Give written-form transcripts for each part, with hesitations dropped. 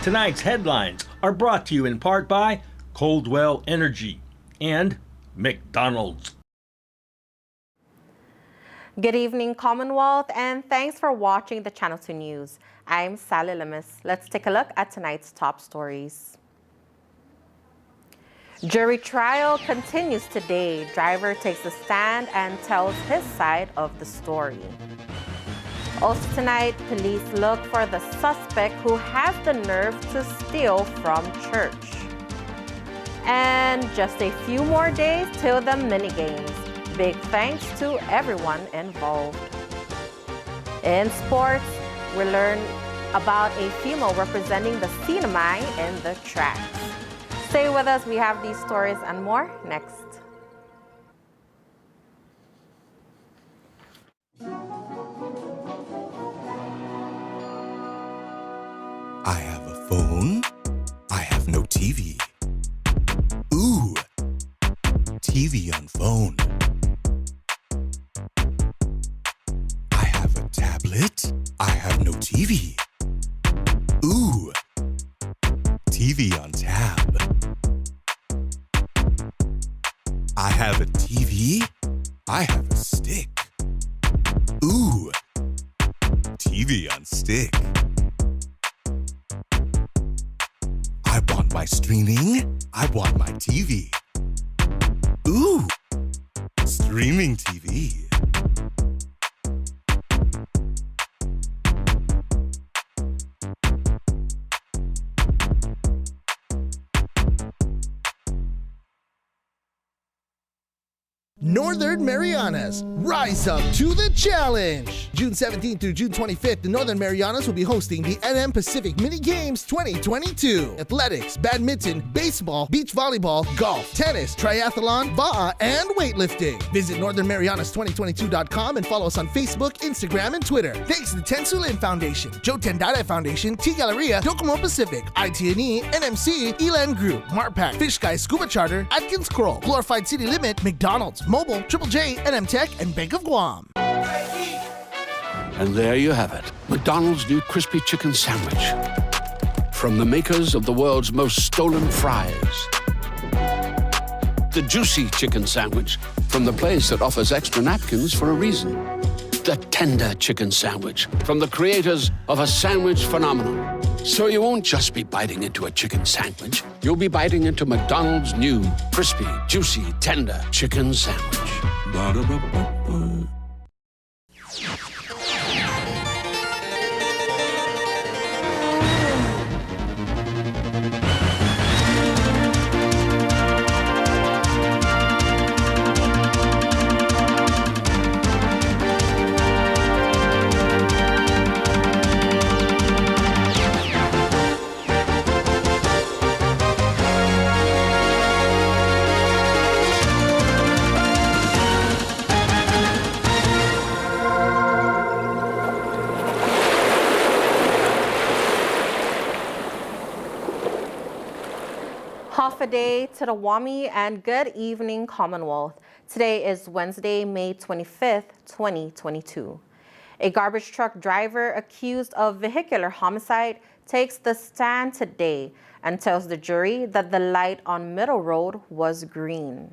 Tonight's headlines are brought to you in part by Coldwell Energy and McDonald's. Good evening, Commonwealth, and thanks for watching the Channel 2 News. I'm Sally Lemus. Let's take a look at tonight's top stories. Jury trial continues today. Driver takes a stand and tells his side of the story. Also tonight, police look for the suspect who has the nerve to steal from church. And just a few more days till the mini-games. Big thanks to everyone involved. In sports, we learn about a female representing the Sinamay in the tracks. Stay with us, we have these stories and more next. I have a phone. I have no TV. Ooh, TV on phone. I have a tablet. I have no TV. Ooh, TV on tab. I have a TV. I have a stick. Ooh, TV on stick. I want my streaming. I want my TV. Ooh, streaming TV. Northern Marianas, rise up to the challenge! June 17th through June 25th, the Northern Marianas will be hosting the NM Pacific Mini Games 2022. Athletics, badminton, baseball, beach volleyball, golf, tennis, triathlon, ba'a, and weightlifting. Visit northernmarianas2022.com and follow us on Facebook, Instagram, and Twitter. Thanks to the Tensu Lin Foundation, Joe Tendada Foundation, T Galleria, Docomo Pacific, ITNE, NMC, Elan Group, Marpac, Fish Guy Scuba Charter, Atkins Kroll, Glorified City Limit, McDonald's, Mobile, Triple J, NM Tech, and Bank of Guam. And there you have it, McDonald's new crispy chicken sandwich. From the makers of the world's most stolen fries. The juicy chicken sandwich from the place that offers extra napkins for a reason. The tender chicken sandwich from the creators of a sandwich phenomenon. So you won't just be biting into a chicken sandwich, you'll be biting into McDonald's new crispy, juicy, tender chicken sandwich. Ba-da-ba-ba-ba. Half a day to the Wami and good evening, Commonwealth. Today is Wednesday, May 25th, 2022. A garbage truck driver accused of vehicular homicide takes the stand today and tells the jury that the light on Middle Road was green.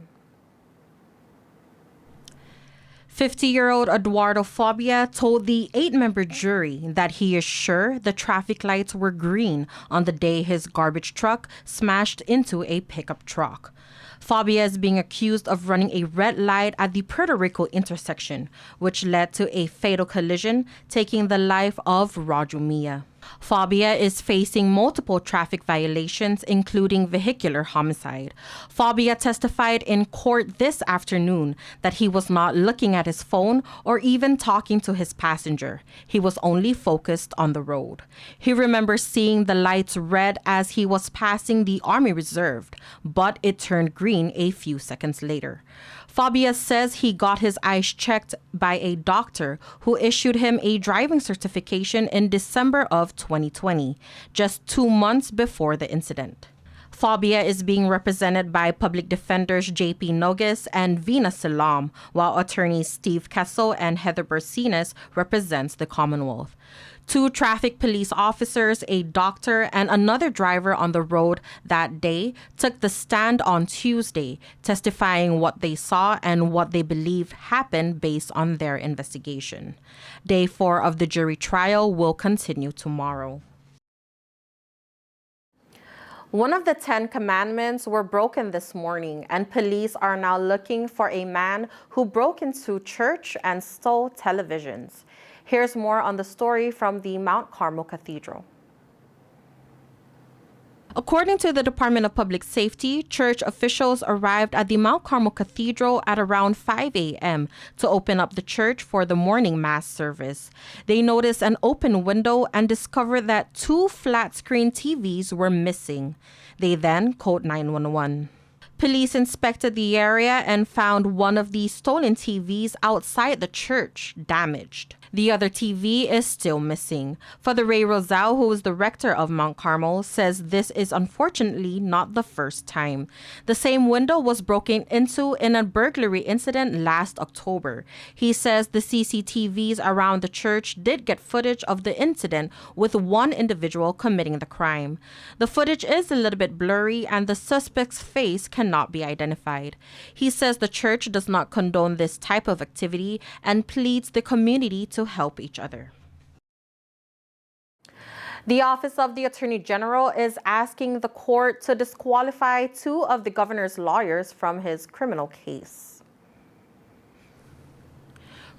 50-year-old Eduardo Fabia told the 8-member jury that he is sure the traffic lights were green on the day his garbage truck smashed into a pickup truck. Fabia is being accused of running a red light at the Puerto Rico intersection, which led to a fatal collision, taking the life of Raju Mia. Fabia is facing multiple traffic violations, including vehicular homicide. Fabia testified in court this afternoon that he was not looking at his phone or even talking to his passenger. He was only focused on the road. He remembers seeing the lights red as he was passing the Army Reserve, but it turned green a few seconds later. Fabia says he got his eyes checked by a doctor who issued him a driving certification in December of 2020, just 2 months before the incident. Fabia is being represented by public defenders J.P. Nogues and Vina Salam, while attorneys Steve Kessel and Heather Bersinas represents the Commonwealth. 2 traffic police officers, a doctor, and another driver on the road that day took the stand on Tuesday, testifying what they saw and what they believe happened based on their investigation. Day 4 of the jury trial will continue tomorrow. One of the 10 commandments were broken this morning, and police are now looking for a man who broke into church and stole televisions. Here's more on the story from the Mount Carmel Cathedral. According to the Department of Public Safety, church officials arrived at the Mount Carmel Cathedral at around 5 a.m. to open up the church for the morning mass service. They noticed an open window and discovered that 2 flat-screen TVs were missing. They then called 911. Police inspected the area and found one of the stolen TVs outside the church, damaged. The other TV is still missing. Father Ray Rosal, who is the rector of Mount Carmel, says this is unfortunately not the first time. The same window was broken into in a burglary incident last October. He says the CCTVs around the church did get footage of the incident with one individual committing the crime. The footage is a little bit blurry and the suspect's face cannot be identified. He says the church does not condone this type of activity and pleads the community to help each other. The Office of the Attorney General is asking the court to disqualify 2 of the governor's lawyers from his criminal case.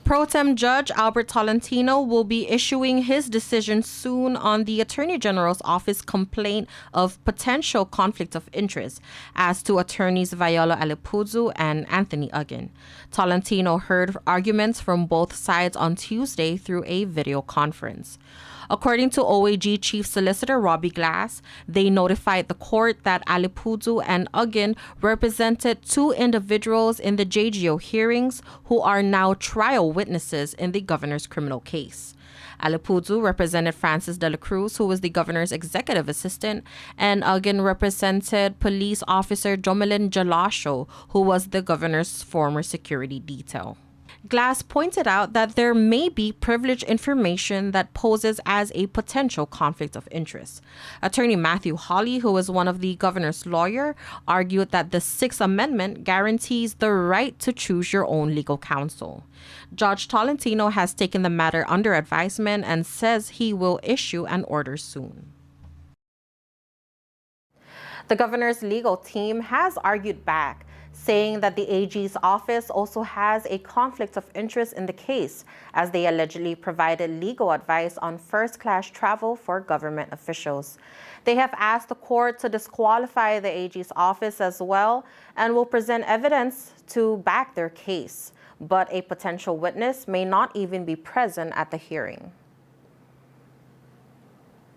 Pro Tem Judge Albert Tolentino will be issuing his decision soon on the Attorney General's office complaint of potential conflict of interest as to attorneys Viola Alipuzu and Anthony Uggan. Tolentino heard arguments from both sides on Tuesday through a video conference. According to OAG Chief Solicitor Robbie Glass, they notified the court that Alipuzu and Uggan represented 2 individuals in the JGO hearings who are now trial witnesses in the governor's criminal case. Alipuzu represented Francis de la Cruz, who was the governor's executive assistant, and Uggan represented police officer Jomelin Jalasho, who was the governor's former security detail. Glass pointed out that there may be privileged information that poses as a potential conflict of interest. Attorney Matthew Hawley, who is one of the governor's lawyer, argued that the 6th Amendment guarantees the right to choose your own legal counsel. Judge Tolentino has taken the matter under advisement and says he will issue an order soon. The governor's legal team has argued back, saying that the AG's office also has a conflict of interest in the case, as they allegedly provided legal advice on first-class travel for government officials. They have asked the court to disqualify the AG's office as well and will present evidence to back their case, but a potential witness may not even be present at the hearing.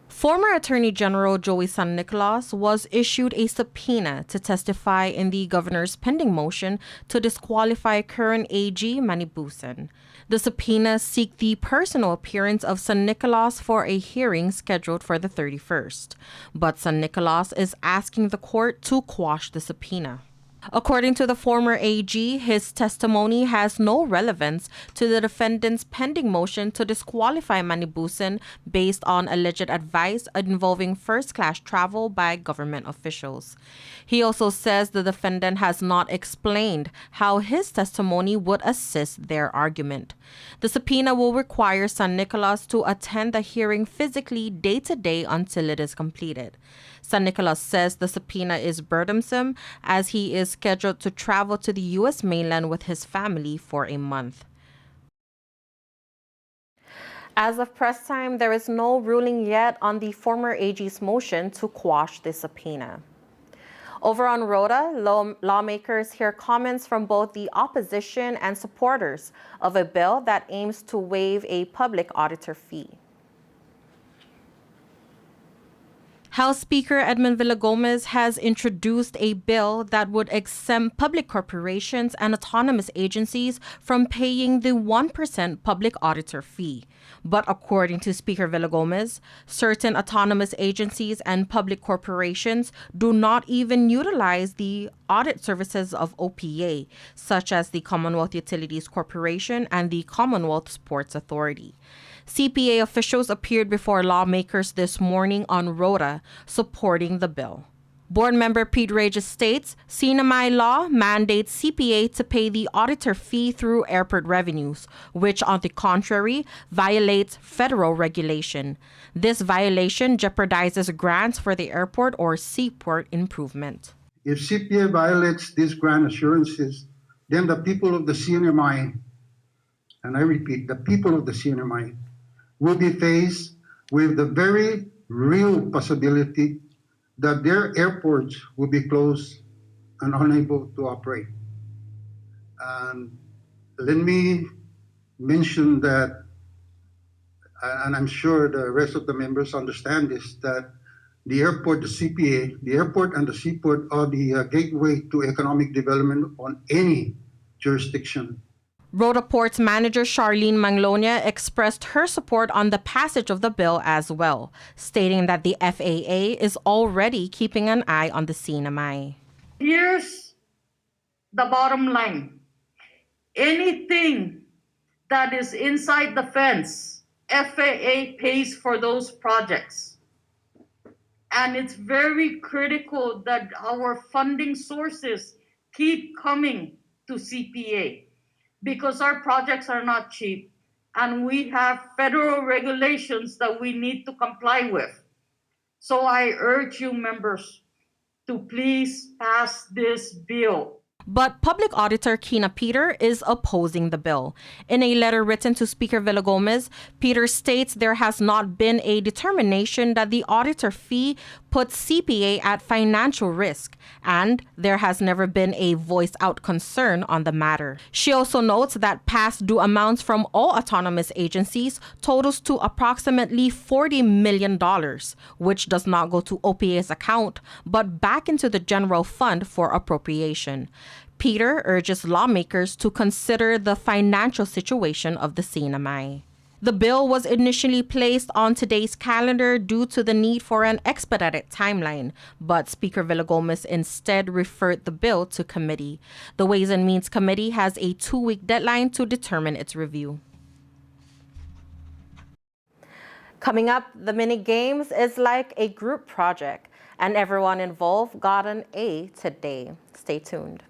Former Attorney General Joey San Nicolas was issued a subpoena to testify in the governor's pending motion to disqualify current AG Manny Busan. The subpoena seeks the personal appearance of San Nicolas for a hearing scheduled for the 31st, but San Nicolas is asking the court to quash the subpoena. According to the former AG, his testimony has no relevance to the defendant's pending motion to disqualify Manny Busan based on alleged advice involving first-class travel by government officials. He also says the defendant has not explained how his testimony would assist their argument. The subpoena will require San Nicolas to attend the hearing physically day-to-day until it is completed. San Nicolas says the subpoena is burdensome as he is scheduled to travel to the U.S. mainland with his family for a month. As of press time, there is no ruling yet on the former AG's motion to quash the subpoena. Over on Rhoda, lawmakers hear comments from both the opposition and supporters of a bill that aims to waive a public auditor fee. House Speaker Edmund Villagomez has introduced a bill that would exempt public corporations and autonomous agencies from paying the 1% public auditor fee. But according to Speaker Villagomez, certain autonomous agencies and public corporations do not even utilize the audit services of OPA, such as the Commonwealth Utilities Corporation and the Commonwealth Sports Authority. CPA officials appeared before lawmakers this morning on rota supporting the bill. Board member Pete Regis states CNMI law mandates CPA to pay the auditor fee through airport revenues, which on the contrary violates federal regulation. This violation jeopardizes grants for the airport or seaport improvement. If CPA violates these grant assurances, then the people of the CNMI, and I repeat, the people of the CNMI, will be faced with the very real possibility that their airports will be closed and unable to operate. And let me mention that, and I'm sure the rest of the members understand this, that the airport, the CPA, the airport and the seaport are the gateway to economic development on any jurisdiction. Rotaport's manager Charlene Manglonia expressed her support on the passage of the bill as well, stating that the FAA is already keeping an eye on the CNMI. Here's the bottom line. Anything that is inside the fence, FAA pays for those projects. And it's very critical that our funding sources keep coming to CPA, because our projects are not cheap and we have federal regulations that we need to comply with. So I urge you members to please pass this bill. But Public Auditor Kina Peter is opposing the bill. In a letter written to Speaker Villagomez, Peter states there has not been a determination that the auditor fee puts CPA at financial risk, and there has never been a voiced-out concern on the matter. She also notes that past due amounts from all autonomous agencies totals to approximately $40 million, which does not go to OPA's account, but back into the general fund for appropriation. Peter urges lawmakers to consider the financial situation of the CNMI. The bill was initially placed on today's calendar due to the need for an expedited timeline, but Speaker Villagomez instead referred the bill to committee. The Ways and Means Committee has a 2-week deadline to determine its review. Coming up, the mini games is like a group project, and everyone involved got an A today. Stay tuned.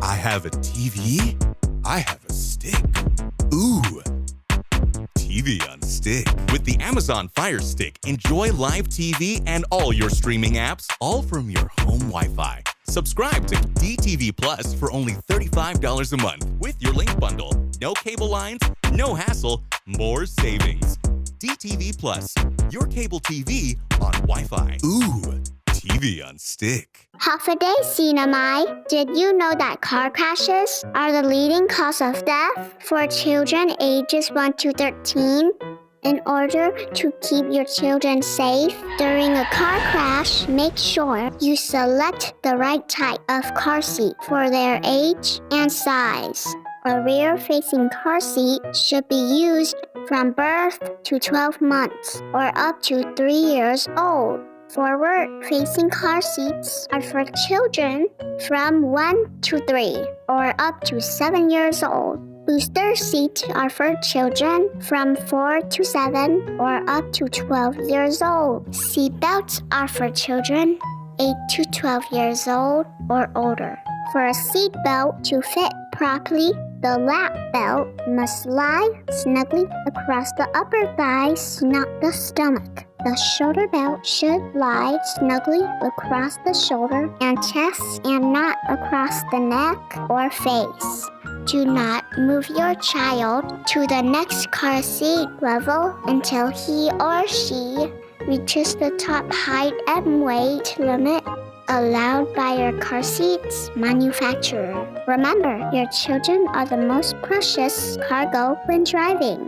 I have a TV. I have a stick. Ooh, TV on stick. With the Amazon Fire Stick, enjoy live TV and all your streaming apps, all from your home Wi-Fi. Subscribe to DTV Plus for only $35 a month with your link bundle. No cable lines, no hassle, more savings. DTV Plus, your cable TV on Wi-Fi. Ooh, TV on stick. Half a day, CNMI. Did you know that car crashes are the leading cause of death for children ages 1 to 13? In order to keep your children safe during a car crash, make sure you select the right type of car seat for their age and size. A rear-facing car seat should be used from birth to 12 months or up to 3 years old. Forward-facing car seats are for children from 1 to 3 or up to 7 years old. Booster seats are for children from 4 to 7 or up to 12 years old. Seat belts are for children 8 to 12 years old or older. For a seat belt to fit properly, the lap belt must lie snugly across the upper thighs, not the stomach. The shoulder belt should lie snugly across the shoulder and chest and not across the neck or face. Do not Move your child to the next car seat level until he or she reaches the top height and weight limit allowed by your car seat's manufacturer. Remember, your children are the most precious cargo when driving.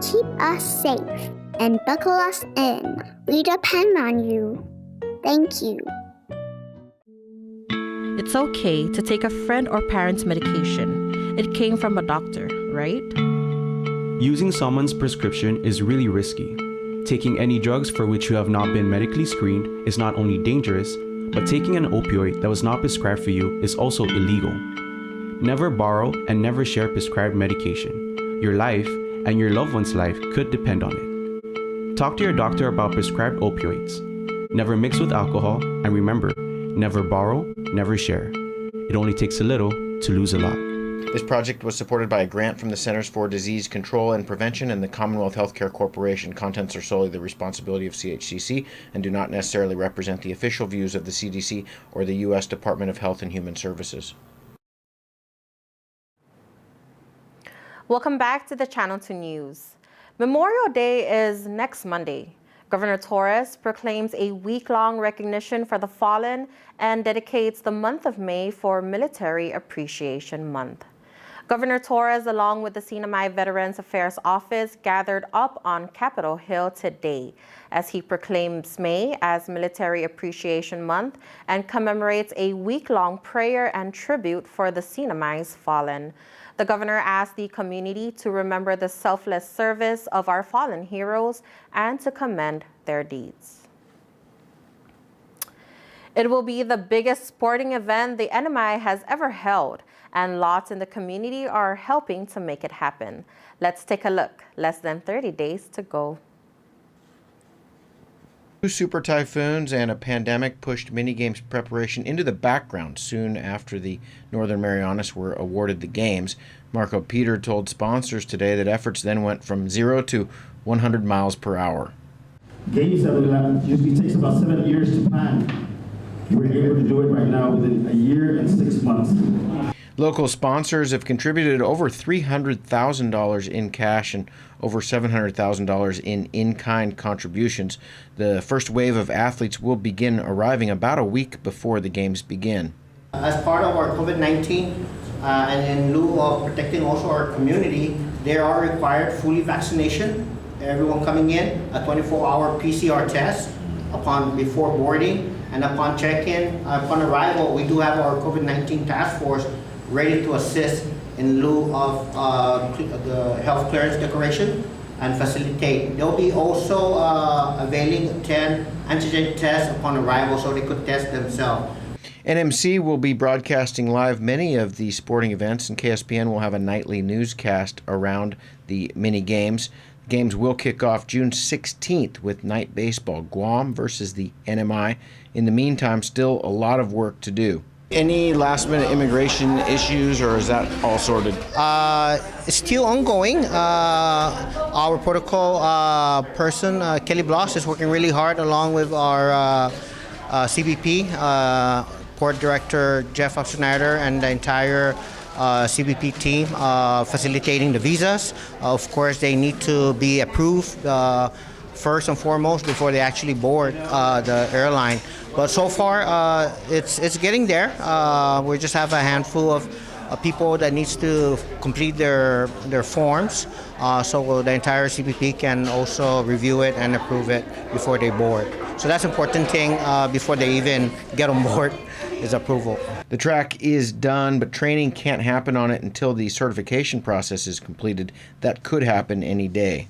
Keep us safe and buckle us in. We depend on you. Thank you. It's okay to take a friend or parent's medication. It came from a doctor, right? Using someone's prescription is really risky. Taking any drugs for which you have not been medically screened is not only dangerous, but taking an opioid that was not prescribed for you is also illegal. Never borrow and never share prescribed medication. Your life and your loved one's life could depend on it. Talk to your doctor about prescribed opioids. Never mix with alcohol, and remember, never borrow, never share. It only takes a little to lose a lot. This project was supported by a grant from the Centers for Disease Control and Prevention and the Commonwealth Healthcare Corporation. Contents are solely the responsibility of CHCC and do not necessarily represent the official views of the CDC or the U.S. Department of Health and Human Services. Welcome back to the Channel 2 News. Memorial Day is next Monday. Governor Torres proclaims a week-long recognition for the fallen and dedicates the month of May for Military Appreciation Month. Governor Torres, along with the CNMI Veterans Affairs Office, gathered up on Capitol Hill today as he proclaims May as Military Appreciation Month and commemorates a week-long prayer and tribute for the CNMI's fallen. The governor asked the community to remember the selfless service of our fallen heroes and to commend their deeds. It will be the biggest sporting event the NMI has ever held, and lots in the community are helping to make it happen. Let's take a look. Less than 30 days to go. Two super typhoons and a pandemic pushed mini-games preparation into the background soon after the Northern Marianas were awarded the games. Marco Peter told sponsors today that efforts then went from 0 to 100 miles per hour. Games that usually takes about 7 years to plan. We're able to do it right now within a year and 6 months. Local sponsors have contributed over $300,000 in cash and over $700,000 in in-kind contributions. The first wave of athletes will begin arriving about a week before the games begin. As part of our COVID-19 and in lieu of protecting also our community, they are required fully vaccination. Everyone coming in, a 24-hour PCR test before boarding, and upon check-in, upon arrival, we do have our COVID-19 task force ready to assist in lieu of the health clearance declaration and facilitate. They'll be also availing 10 antigen tests upon arrival so they could test themselves. NMC will be broadcasting live many of the sporting events, and KSPN will have a nightly newscast around the mini games. Games will kick off June 16th with night baseball, Guam versus the NMI. In the meantime, still a lot of work to do. Any last-minute immigration issues, or is that all sorted? It's still ongoing. Our protocol person, Kelly Bloss, is working really hard along with our CBP, Port Director Jeff Schneider, and the entire CBP team facilitating the visas. Of course, they need to be approved first and foremost before they actually board the airline. But so far, it's getting there. We just have a handful of people that needs to complete their forms, so the entire CBP can also review it and approve it before they board. So that's an important thing before they even get on board is approval. The track is done, but training can't happen on it until the certification process is completed. That could happen any day.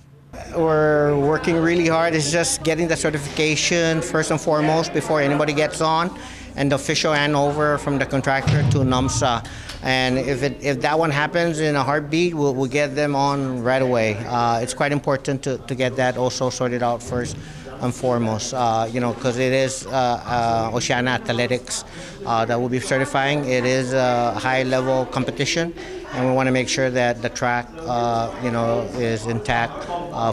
We're working really hard. It's just getting the certification first and foremost before anybody gets on, and the official handover from the contractor to NUMSA. And if that one happens in a heartbeat, we'll get them on right away. It's quite important to get that also sorted out first and foremost, because it is Oceana Athletics that will be certifying. It is a high-level competition, and we want to make sure that the track, is intact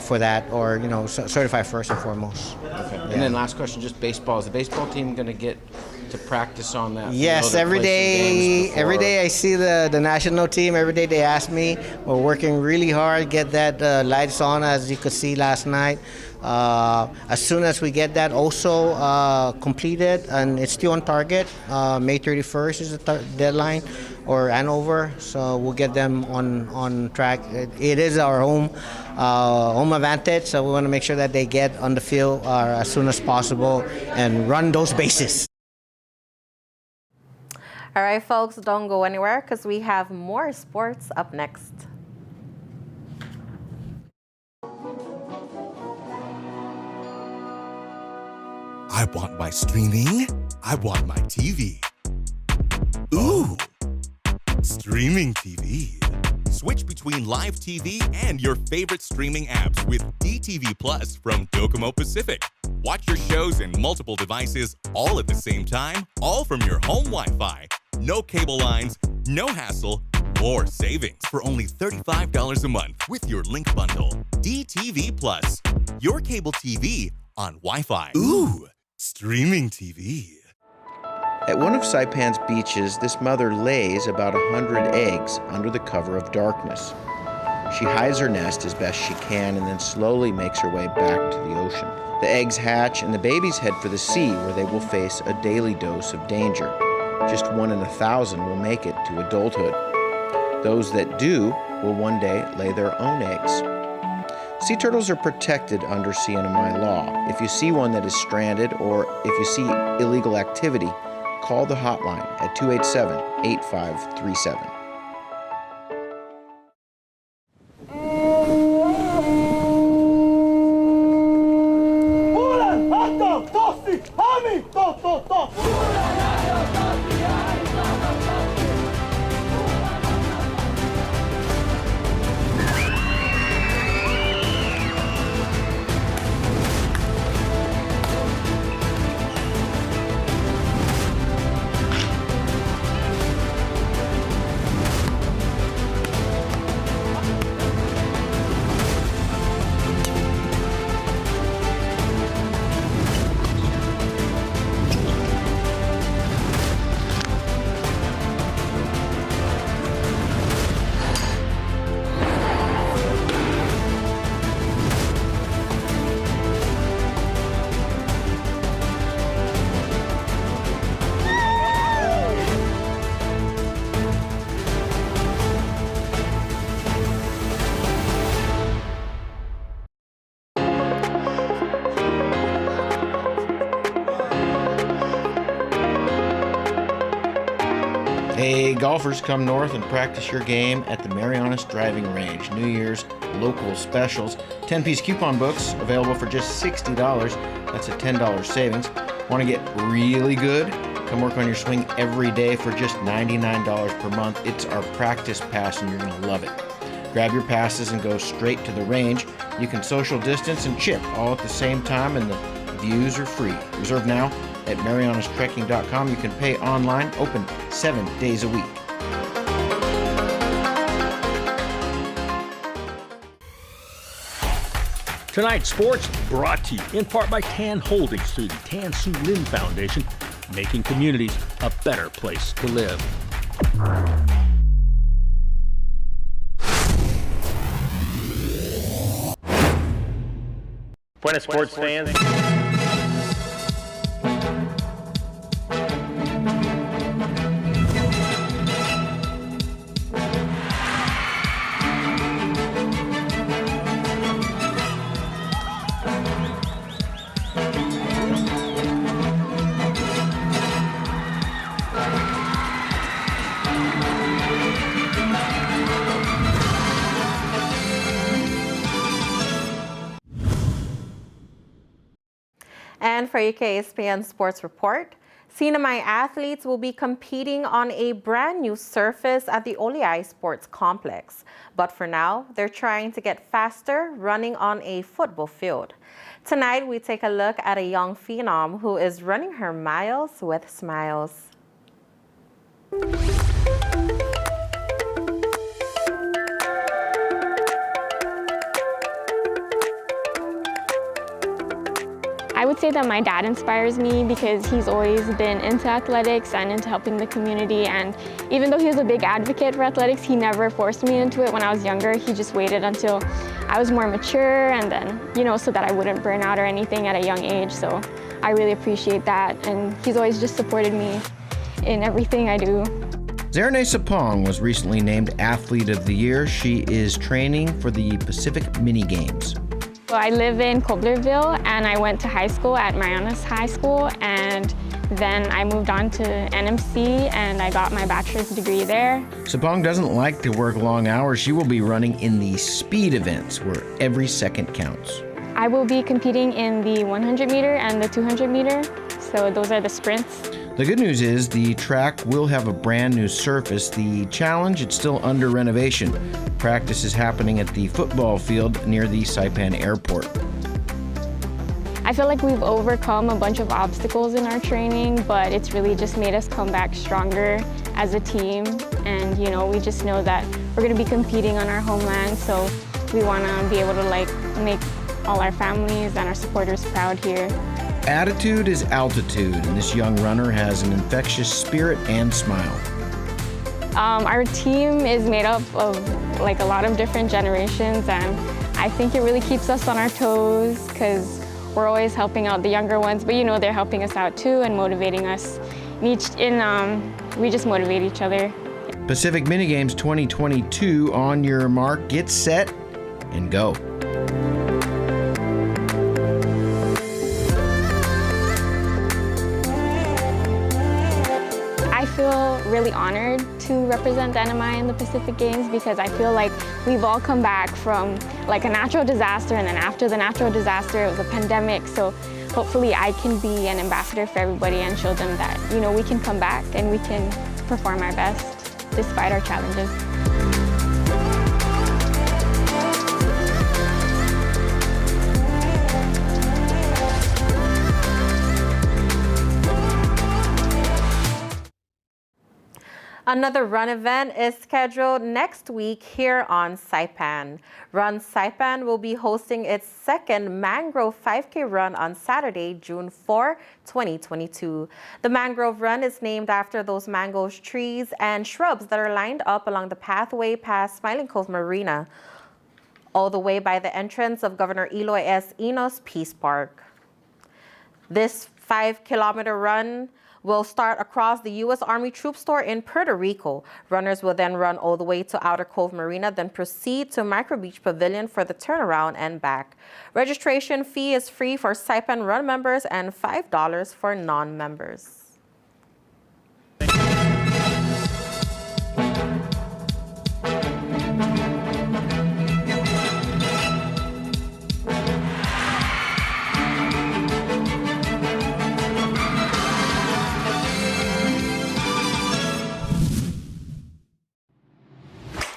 for that, or certified first and foremost. Okay. And then last question, just baseball. Is the baseball team going to get to practice on that. Yes, every day I see the national team. Every day they ask me. We're working really hard, get that lights on, as you could see last night. As soon as we get that also completed, and it's still on target, May 31st is the deadline, and over, so we'll get them on track. It is our home advantage, so we want to make sure that they get on the field as soon as possible and run those bases. All right, folks, don't go anywhere because we have more sports up next. I want my streaming. I want my TV. Ooh, streaming TV. Switch between live TV and your favorite streaming apps with DTV Plus from Docomo Pacific. Watch your shows and multiple devices all at the same time, all from your home Wi-Fi. No cable lines, no hassle, more savings for only $35 a month with your Link bundle. DTV Plus, your cable TV on Wi-Fi. Ooh, streaming TV. At one of Saipan's beaches, this mother lays about 100 eggs under the cover of darkness. She hides her nest as best she can and then slowly makes her way back to the ocean. The eggs hatch and the babies head for the sea, where they will face a daily dose of danger. Just 1 in 1,000 will make it to adulthood. Those that do will one day lay their own eggs. Sea turtles are protected under CNMI law. If you see one that is stranded or if you see illegal activity, call the hotline at 287-8537. Hey, golfers, come north and practice your game at the Marianas Driving Range. New Year's local specials. 10-piece coupon books available for just $60. That's a $10 savings. Want to get really good? Come work on your swing every day for just $99 per month. It's our practice pass and you're going to love it. Grab your passes and go straight to the range. You can social distance and chip all at the same time, and the views are free. Reserve now at marianastrekking.com. You can pay online, open 7 days a week. Tonight's sports brought to you in part by Tan Holdings through the Tan Su Lin Foundation, making communities a better place to live. Buenas sports fans. And for your KSPN Sports Report, CNMI athletes will be competing on a brand new surface at the Oliai Sports Complex. But for now, they're trying to get faster running on a football field. Tonight, we take a look at a young phenom who is running her miles with smiles. I would say that my dad inspires me because he's always been into athletics and into helping the community, and even though he was a big advocate for athletics, he never forced me into it when I was younger. He just waited until I was more mature and then, you know, so that I wouldn't burn out or anything at a young age. So I really appreciate that, and he's always just supported me in everything I do. Zerene Sapong was recently named Athlete of the Year. She is training for the Pacific Mini Games. So I live in Coblerville, and I went to high school at Marianas High School, and then I moved on to NMC and I got my bachelor's degree there. Sapong doesn't like to work long hours. She will be running in the speed events where every second counts. I will be competing in the 100 meter and the 200 meter, so those are the sprints. The good news is the track will have a brand new surface. The challenge, it's still under renovation. Practice is happening at the football field near the Saipan Airport. I feel like we've overcome a bunch of obstacles in our training, but it's really just made us come back stronger as a team. And you know, we just know that we're gonna be competing on our homeland, so we wanna be able to make all our families and our supporters proud here. Attitude is altitude, and this young runner has an infectious spirit and smile. Our team is made up of like a lot of different generations, and I think it really keeps us on our toes because we're always helping out the younger ones, but you know, they're helping us out too and motivating us. We just motivate each other. Pacific Mini Games 2022, on your mark, get set, and go. I feel really honored to represent NMI in the Pacific Games because I feel like we've all come back from like a natural disaster, and then after the natural disaster it was a pandemic, so hopefully I can be an ambassador for everybody and show them that, you know, we can come back and we can perform our best despite our challenges. Another run event is scheduled next week here on Saipan. Run Saipan will be hosting its second Mangrove 5K run on Saturday, June 4, 2022. The Mangrove Run is named after those mango trees and shrubs that are lined up along the pathway past Smiling Cove Marina, all the way by the entrance of Governor Eloy S. Enos Peace Park. This 5-kilometer run will start across the U.S. Army Troop Store in Puerto Rico. Runners will then run all the way to Outer Cove Marina, then proceed to Micro Beach Pavilion for the turnaround and back. Registration fee is free for Saipan Run members and $5 for non-members.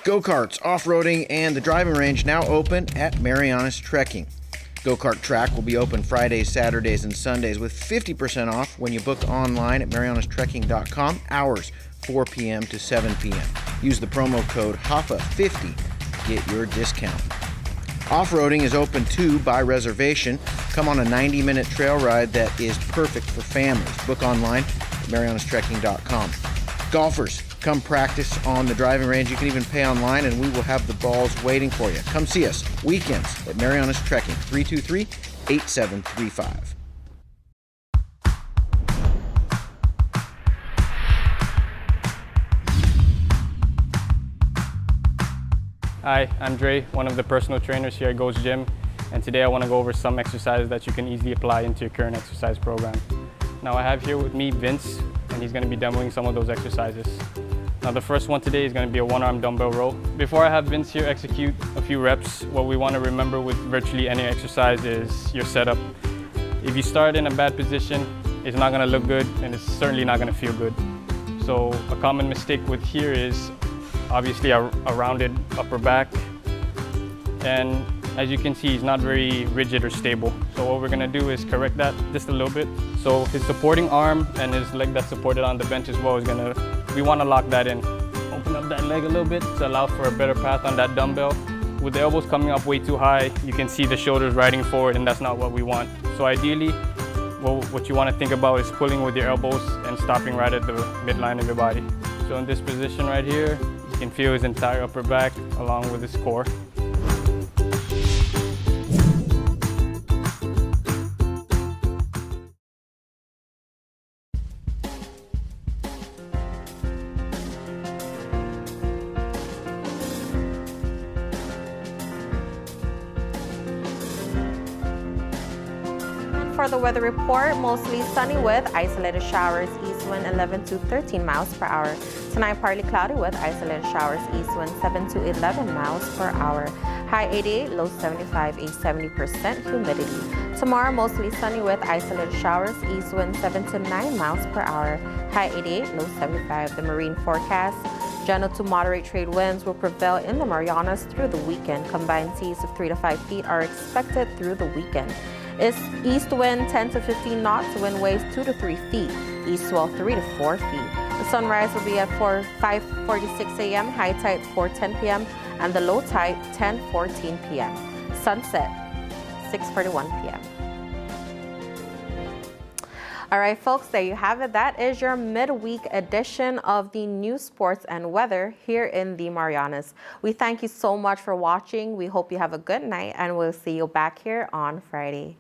Go-karts, off-roading, and the driving range now open at Marianas Trekking. Go-kart track will be open Fridays, Saturdays, and Sundays with 50% off when you book online at marianastrekking.com, hours 4 p.m. to 7 p.m. Use the promo code HAFA50 to get your discount. Off-roading is open too by reservation. Come on a 90-minute trail ride that is perfect for families. Book online at marianastrekking.com. Golfers, come practice on the driving range. You can even pay online, and we will have the balls waiting for you. Come see us weekends at Marianas Trekking, 323-8735. Hi, I'm Dre, one of the personal trainers here at Ghost Gym, and today I want to go over some exercises that you can easily apply into your current exercise program. Now I have here with me Vince, and he's going to be demoing some of those exercises. Now the first one today is going to be a one-arm dumbbell row. Before I have Vince here execute a few reps, what we want to remember with virtually any exercise is your setup. If you start in a bad position, it's not going to look good, and it's certainly not going to feel good. So a common mistake with here is obviously a rounded upper back, and as you can see, he's not very rigid or stable. So what we're gonna do is correct that just a little bit. So his supporting arm and his leg that's supported on the bench as well we wanna lock that in. Open up that leg a little bit to allow for a better path on that dumbbell. With the elbows coming up way too high, you can see the shoulders riding forward, and that's not what we want. So ideally, well, what you want to think about is pulling with your elbows and stopping right at the midline of your body. So in this position right here, you can feel his entire upper back along with his core. For the weather report, mostly sunny with isolated showers, east wind 11 to 13 miles per hour. Tonight, partly cloudy with isolated showers, east wind 7 to 11 miles per hour. High 88, low 75, a 70% humidity. Tomorrow, mostly sunny with isolated showers, east wind 7 to 9 miles per hour. High 88, low 75. The marine forecast: gentle to moderate trade winds will prevail in the Marianas through the weekend. Combined seas of 3 to 5 feet are expected through the weekend. East wind 10 to 15 knots, wind waves 2 to 3 feet. East swell 3 to 4 feet. The sunrise will be at 5:46 a.m., high tide 4:10 p.m., and the low tide 10:14 p.m. Sunset 6:41 p.m. All right, folks, there you have it. That is your midweek edition of the news, sports, and weather here in the Marianas. We thank you so much for watching. We hope you have a good night, and we'll see you back here on Friday.